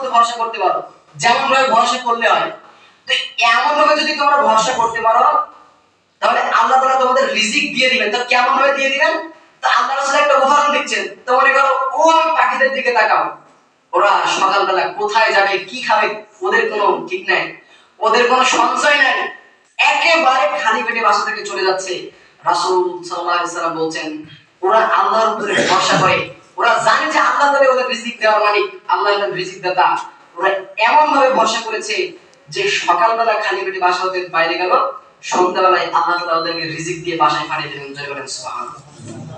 উপর ভরসা করতে পারো, যেমন ভাবে ভরসা করলে হয়, তো এমন ভাবে যদি তোমরা ভরসা করতে পারো তাহলে আল্লাহ তাআলা তোমাদের রিজিক দিয়ে দিবেন। তো কেমন ভাবে দিয়ে দিবেন? তো আল্লাহ রাসূল একটা উদাহরণ দিচ্ছেন। তো মনে করো ওই পাখিদের দিকে তাকাও, ওরা সকালবেলা কোথায় যাবে, কি খাবে, ওদের কোনো ঠিক নাই, ওদের কোনো সঞ্চয় নাই, একেবারে খালি পেটে বাসা থেকে চলে যাচ্ছে। রাসূল সাল্লাল্লাহু আলাইহি ওয়াসাল্লাম বলছেন ওরা আল্লাহর উপরে ভরসা করে, ওরা জানে যে আল্লাহ তাআলা ওদের রিজিক দেওয়ার মালিক, আল্লাহ ওদের রিজিক দাতা। ওরা এমন ভাবে ভরসা করেছে যে সকালবেলা খালি পেটে বাসা হতে বাইরে গেল, সন্ধ্যাবেলায় আল্লাহ তাআলা ওদেরকে রিজিক দিয়ে বাসায় পাঠিয়ে দেবেন। জয় বলেন সুবহানাল্লাহ।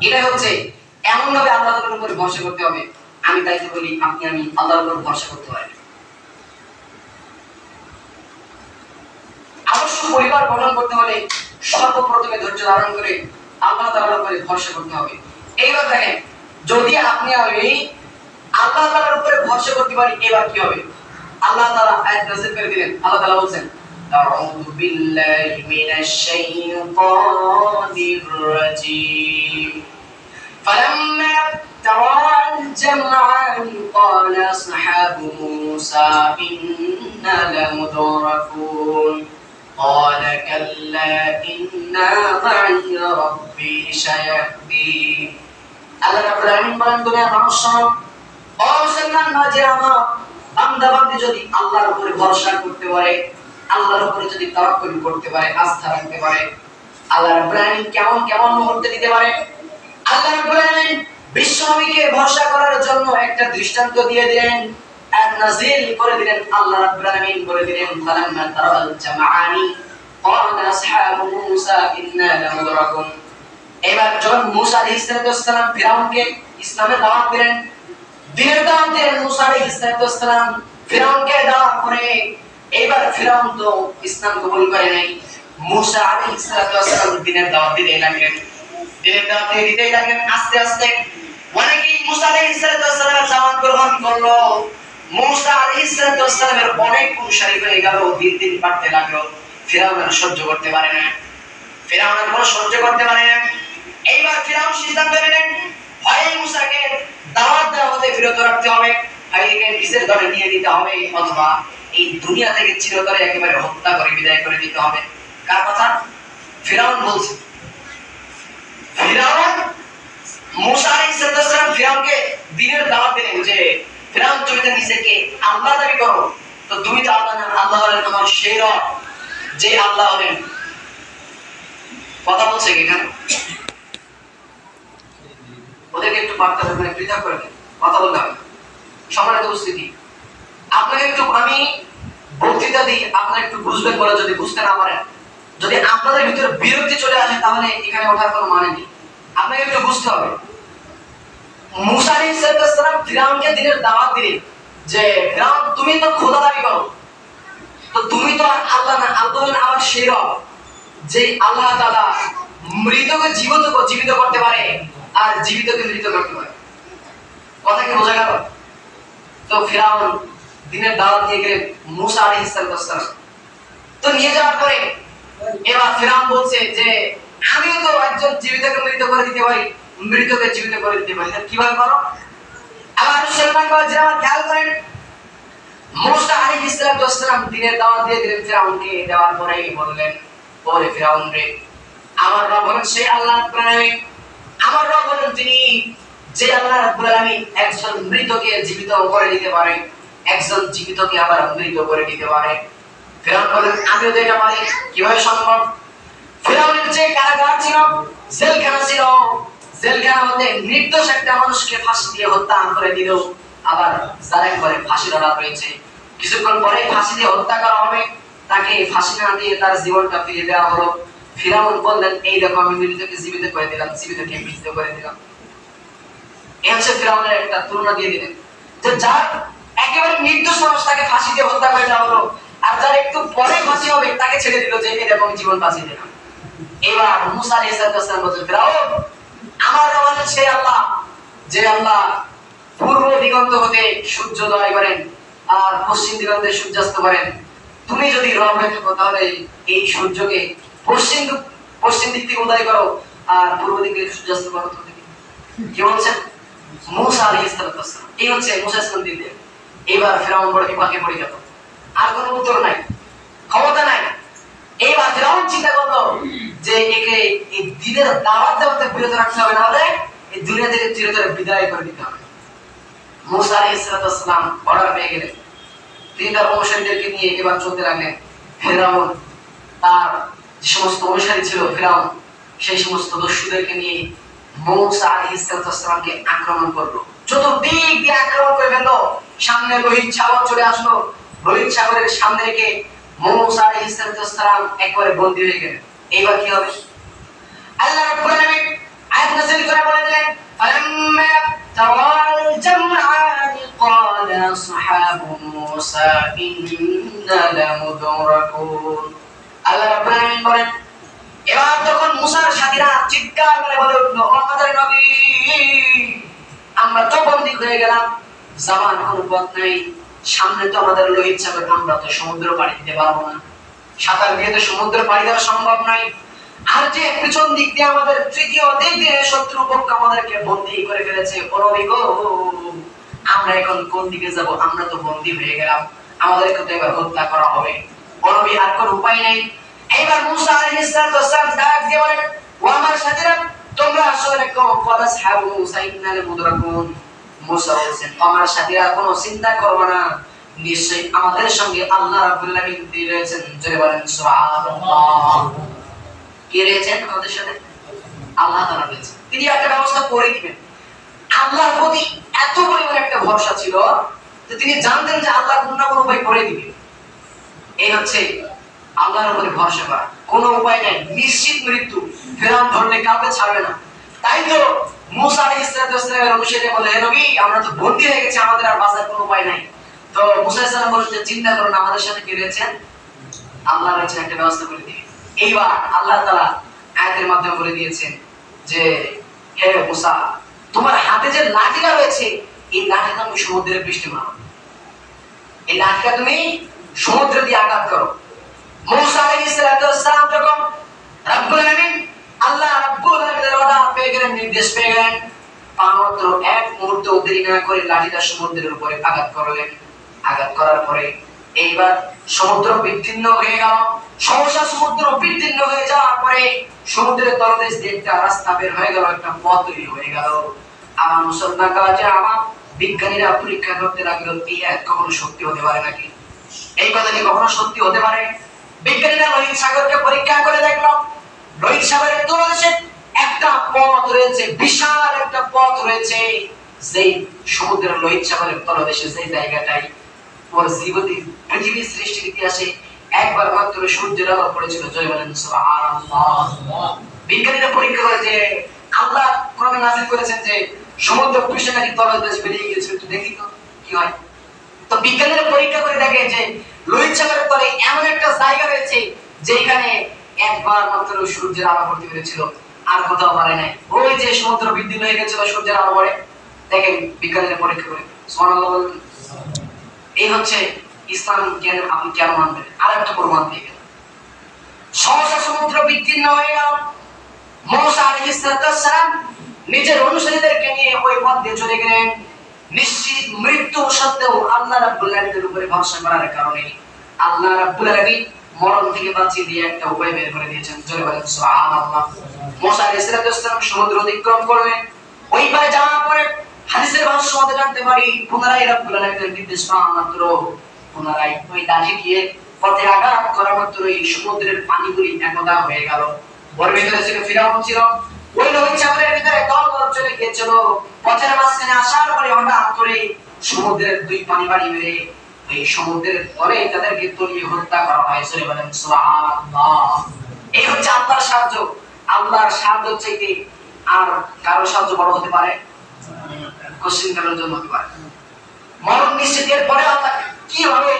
এটা হচ্ছে এমন ভাবে আল্লাহ তাআলার উপরে ভরসা করতে হবে। আমি তাই তো বলি আপনি আমি আল্লাহর উপর ভরসা করতে পারি। আদর্শ পরিবার গঠন করতে হলে সর্বপ্রথমে ধৈর্য ধারণ করে আল্লাহ তাআলার উপরে ভরসা করতে হবে। এইবার দেখেন, যদি আপনি আমি আল্লাহ তাআলার উপরে ভরসা করতে পারি, এবার কি হবে? আল্লাহ তাআলা আয়াত নাযিল করে দিলেন। আল্লাহ তাআলা বলেন আউযু বিল্লাহি মিনাশ শাইতানির রাজীম ফালাম্মা তারাল জামআন ক্বালা আসহাবু মূসা ইন্না লামুদরাকুন قال كلا إنا معي ربي سيهدين আল্লাহ রাব্বুল আলামিন বলেন দুনিয়ার মানুষ শোনো, ও মুসলমান নাজিরামা, বান্দা বান্দি যদি আল্লাহর উপরে ভরসা করতে পারে, আল্লাহর উপরে যদি তাওয়াক্কুল করতে পারে, আস্থা রাখতে পারে, আল্লাহ রাব্বুল আলামিন কেমন কেমন মুহূর্তে দিতে পারে। আল্লাহ রাব্বুল আলামিন বিশ্বনবীকে ভরসা করার জন্য একটা দৃষ্টান্ত দিয়ে দিলেন, আয়াত নাযিল করে দিলেন। আল্লাহ রাব্বুল আলামিন বলে দিলেন ফালাম্মা তারাল জামআনি ক্বালা আসহাবু মূসা ইন্না লামুদরাকুন। এবার যখন মূসা আলাইহিস সালাম ফিরাউনকে ইসলামে দাওয়াত দিলেন, দিনের দাওয়াত দিলেন মূসা আলাইহিস সালাম ফিরাউনকে দাওয়াত করে, এবার ফিরাউন তো ইসলাম কবুল করে নাই। মূসা আলাইহিস সালাম দিনের দাওয়াত দিতে লাগলেন, দিনের দাওয়াত দিতে লাগলেন। আস্তে আস্তে অনেকেই মূসা আলাইহিস সালামের দাওয়াত গ্রহণ করলো। মূসা আলাইহিস সালামের অনেক অনুসারী হয়ে গেল, দিন দিন বাড়তে লাগলো। ফিরাউন আর সহ্য করতে পারে না, ফিরাউন আর সহ্য করতে পারে না। এইবার ফিরাউন সিদ্ধান্ত নিলেন হয় মূসাকে দাওয়াত দেওয়া হতে বিরত রাখতে হবে, হয় একে নিজের দলে নিয়ে নিতে হবে, অথবা এই দুনিয়া থেকে চিরতরে একেবারে হত্যা করে বিদায় করে দিতে হবে। কার কথা? ফিরাউন বলছে। ফিরাউন মূসা আলাইহিস সালাম ফিরাউনকে দিনের দাওয়াত দিলেন যে ফিরাউন তুমি তো নিজেকে আল্লাহ দাবি করো, তো তুমি তো আল্লাহ না, আল্লাহ হলেন আমার সেই রব যে আল্লাহ হলেন। কথা বলছে কি এখানে? ওদেরকে একটু বার্তা মানে পৃথক করে কথা বলতে হবে। সম্মানিত উপস্থিতি, আপনাকে একটু আমি বক্তৃতা দিই, আপনারা একটু বুঝবেন বলে, যদি বুঝতে না পারেন, যদি আপনাদের ভিতরে বিরক্তি চলে আসে তাহলে এখানে ওঠার কোনো মানে নেই। আপনাকে একটু বুঝতে হবে। মূসা আলাইহিস সালাম ফিরাউনকে দিনের দাওয়াত দিলেন যে ফিরাউন তুমি তো খোদা দাবি করো, তো তুমি তো আল্লাহ না, আল্লাহ আমার সেই রব যে আল্লাহ তাআলা মৃতকে জীবিত করতে পারে আর জীবিতকে মৃত করতে পারে। কথা কি বোঝা গেল? তো ফিরাউন দিনের দাওয়াত দিয়ে গেলেন মূসা আলাইহিস সালাম। তো নিয়ে যাওয়ার পরে এবার ফিরাউন বলছে যে আমিও তো একজন জীবিতকে মৃত করে দিতে পারি, মৃতকে জীবিত করে দিতে পারি, কিভাবে করো? আবার মুসলমান বাজার খেয়াল করেন, মূসা আলাইহিস সালাম দিনের দাওয়াত দিয়ে দিলেন ফিরাউনকে। দেওয়ার পরে বললেন ওরে ফিরাউন রে, আমার রব হলেন সেই আল্লাহ রাব্বুল আলামিন, আমার রব হলেন তিনি যে আল্লাহ রাব্বুল আলামিন একজন মৃতকে জীবিত করে দিতে পারে, একজন জীবিতকে আবার মৃত করে দিতে পারে। ফিরাউন বলেন আমিও তো এটা পারি, কিভাবে সম্ভব? ফিরাউনের যে কারাগার ছিল, জেলখানা ছিল, জেলখানার মধ্যে নির্দোষ একটা মানুষকে ফাঁসি দিয়ে হত্যা করে দিল। আবার যার একবারে ফাঁসির অর্ডার রয়েছে, কিছুক্ষণ পরে ফাঁসি দিয়ে হত্যা করা হবে, তাকে ফাঁসি না দিয়ে তার জীবনটা ফিরিয়ে দেওয়া হলো। ফিরাউন বললেন এই দেখো আমি মৃতকে জীবিত করে দিলাম, জীবিতকে মৃত করে দিলাম। এই হচ্ছে ফিরাউনের একটা তুলনা দিয়ে দিলেন যে যার একেবারে নির্দোষ মানুষ তাকে ফাঁসি দিয়ে হত্যা করে দেওয়া হলো, আর যার একটু পরে ফাঁসি হবে তাকে ছেড়ে দিল যে এই দেখো আমি জীবন বাঁচিয়ে দিলাম। এবার মূসা আলাইহিস সালাম বলছেন ফিরাউন আমার রব হলেন সেই আল্লাহ যে আল্লাহ পূর্ব দিগন্ত হতে সূর্যোদয় করেন আর পশ্চিম দিগন্তে সূর্যাস্ত করেন। তুমি যদি রব হয়ে থাকো তাহলে এই সূর্যকে পশ্চিম দিক থেকে উদয় করো আর পূর্ব দিক থেকে সূর্যাস্ত করো। কি বলছেন মূসা আলাইহিস সালাম? এই হচ্ছে মূসা আলাইহিস সালাম দিলেন। এইবার ফেরাউন বড় বিপাকে পড়ে গেল, আর কোনো উত্তর নাই, ক্ষমতা নাই। এইবার ফেরাউন চিন্তা করলো যে একে এই দিনের দাওয়াত দেওয়াতে বিরত রাখতে হবে, না হলে এই দুনিয়া থেকে চিরতরে বিদায় করে দিতে হবে। মুসা আলাইহিস সালাম অর্ডার পেয়ে গেলেন, তিনি তার অনুসারীদেরকে নিয়ে এবার চলতে লাগলেন। ফেরাউন তার যে সমস্ত অনুসারী ছিল, ফেরাউন সেই সমস্ত দস্যুদেরকে নিয়ে মুসা আলাইহিস সালামকে আক্রমণ করলো, চতুর্দিক দিয়ে আক্রমণ করে ফেললো। সামনে লোহিত সাগর চলে আসলো, লোহিত সাগরের সামনে রেখে মুসা আলাইহিস সালাম একবারে বন্দী হয়ে গেলেন। এইবার কি হবে? আল্লাহ রাব্বুল আলামিন আয়াত নাযিল করে বলে দিলেন, ফালাম্মা তাওয়াল জামআন ক্বালা আসহাবু মুসা ইন্না লামুদরাকুন। আল্লাহ রাব্বুল আলামিন বলেন, এবার তখন মুসার সাথীরা চিৎকার করে বলে উঠলো, ও আমাদের নবী, আমরা তো বন্দী হয়ে গেলাম, যাবার কোনো পথ নাই, সামনে তো আমাদের লোহিত সাগর, আমরা তো সমুদ্র পাড়ি দিতে পারবো না, সাঁতার দিয়ে তো সমুদ্র পাড়ি দেওয়া সম্ভব নয়। আর যে পিছন দিক দিয়ে আমাদের তৃতীয় দিক দিয়ে শত্রু পক্ষ আমাদেরকে বন্দী করে ফেলেছে, ও নবী গো, আমরা এখন কোন দিকে যাব? আমরা তো বন্দী হয়ে গেলাম, আমাদেরকে তো এবার হত্যা করা হবে। ও নবী, আর কোনো উপায় নেই। এইবার মুসা আলাইহিস সালাম ডাক দিয়ে বলেন, ও আমার সাথীরা, তোমরা আসলে ক্বালা আসহাবু মুসা ইন্না লামুদরাকুন। মুসা বলেন, আমার সাথীরা, কোনো চিন্তা করবে না, নিশ্চয়ই আমাদের সঙ্গে আল্লাহ রাব্বুল আলামিন রয়েছেন। জোরে বলেন সুবহানাল্লাহ। কে রয়েছেন আমাদের সাথে? আল্লাহ তাআলা রয়েছেন, তিনি একটা ব্যবস্থা করে দিবেন। আল্লাহর প্রতি এত পরিমাণ একটা ভরসা ছিল যে তিনি জানতেন যে আল্লাহ কোন না কোনো উপায় করে দিবেন। এই হচ্ছে আল্লাহর উপরে ভরসা করা, কোনো উপায় নাই, নিশ্চিত মৃত্যু, ফেরাউন ধরলে কাউকে ছাড়বে না। তাই তো মুসা আলাইহিস সালামের অনুসারীরা বলে, হে নবী, আমরা তো বন্দী হয়ে গেছি, আমাদের আর বাঁচার কোনো উপায় নাই। তো মুসা আলাইহিস সালাম বলেন যে চিন্তা করুন, আমাদের সাথে কে রয়েছেন? আল্লাহ রয়েছেন, একটা ব্যবস্থা করে দিবেন। এইবার আল্লাহ তাআলা আয়াতের মাধ্যমে বলে দিয়েছেন যে, হে মুসা, তোমার হাতে যে লাঠিটা রয়েছে, এই লাঠিটা তুমি সমুদ্রের পৃষ্ঠে মারো, এই লাঠিটা তুমি সমুদ্র দিয়ে আঘাত করো। মুসা আলাইহিস সালাম যখন রাব্বুল আলামিন, আল্লাহ রাব্বুল আলামিনের অর্ডার পেয়ে গেলেন, নির্দেশ পেয়ে গেলেন, মাত্র এক মুহূর্ত দেরি না করে লাঠিটা সমুদ্রের উপরে আঘাত করলেন। আঘাত করার পরে এইবার সমুদ্র বিদীর্ণ হয়ে গেল। সহসা সমুদ্র বিদীর্ণ হয়ে যাওয়ার পরে সমুদ্রের তলদেশ দিয়ে একটা রাস্তা বের হয়ে গেল, একটা পথ তৈরি হয়ে গেল। আমার মুসলমান কাছে আমার বিজ্ঞানীরা পরীক্ষা করতে লাগলো, এই এক কখনো সত্যি হতে পারে নাকি? এই কথা কি কখনো সত্যি হতে পারে? বিজ্ঞানীরা লোহিত সাগরকে পরীক্ষা করে দেখলো, লোহিত সাগরের তলদেশে একটা পথ রয়েছে, বিশাল একটা পথ রয়েছে, যেই সমুদ্রের লোহিত সাগরের তলদেশে যে জায়গাটাই ওর জীবতি পৃথিবীর সৃষ্টির ইতিহাসে একবার মাত্র সূর্যের আলো পড়েছিল। জয় বলেন সুবহানাল্লাহ। বিজ্ঞানীরা পরীক্ষা করে যে আল্লাহ কোরআনে নাযিল করেছেন যে সমুদ্র পৃষ্ঠে নাকি তলদেশ বেরিয়ে গিয়েছে, একটু দেখি তো কি হয়। তো বিজ্ঞানীরা পরীক্ষা করে দেখে যে লোহিত সাগরের তলে এমন একটা জায়গা রয়েছে যেখানে একবার মাত্র সূর্যের আলো পড়তে পেরেছিল, আর কোথাও পারে নাই। ওই যে সমুদ্র বিদীর্ণ হয়ে গেছিল সূর্যের আলো পড়ে, দেখেন বিজ্ঞানীরা পরীক্ষা করে। সুবহানাল্লাহ। এই হচ্ছে ইসলাম জ্ঞান আপনি কেন মানবেন? আর একটা প্রমাণ দিয়ে গেল, সহসা সমুদ্র বিদীর্ণ হয়ে গেল। মুসা আলাইহিস সালাম নিজের অনুসারীদেরকে নিয়ে ওই পথ দিয়ে চলে গেলেন। নিশ্চিত মৃত্যু সত্ত্বেও আল্লাহ রাব্বুল আলামিনের উপরে ভরসা করার কারণে আল্লাহ রাব্বুল আলামিন মরণ থেকে বাঁচিয়ে দিয়ে একটা উপায় বের করে দিয়েছেন। জোরে বলেন সুবহানাল্লাহ। মুসা আলাইহিস সালাম সমুদ্র অতিক্রম করলেন। ওই পারে যাওয়ার পরে হাদিসের ভাষ্য মতে জানতে পারি, পুনরায় রাব্বুল আলামিনের নির্দেশ পাওয়া মাত্র পুনরায় ওই লাঠি দিয়ে পথে আঘাত করা মাত্র এই সমুদ্রের পানিগুলি একদা হয়ে গেল। ওর ভিতরে ছিল ফিরাউন, ছিল ওই লোহিত সাগরের ভিতরে দল চলে গিয়েছিল। পথের মাঝখানে আসার পরে হঠাৎ করে সমুদ্রের দুই পানি বাড়ি মেরে এই সমুদ্রের তলে তাদেরকে তলিয়ে হত্যা করা হয়। জোরে বলেন সুবহানাল্লাহ। এই হচ্ছে আল্লাহর সাহায্য। আল্লাহর সাহায্য চাইতে আর কারো সাহায্য বড় হতে পারে? কোশ্চেন কারোর জন্য হতে পারে। মরণ নিশ্চিতের পরে আল্লাহ কিভাবে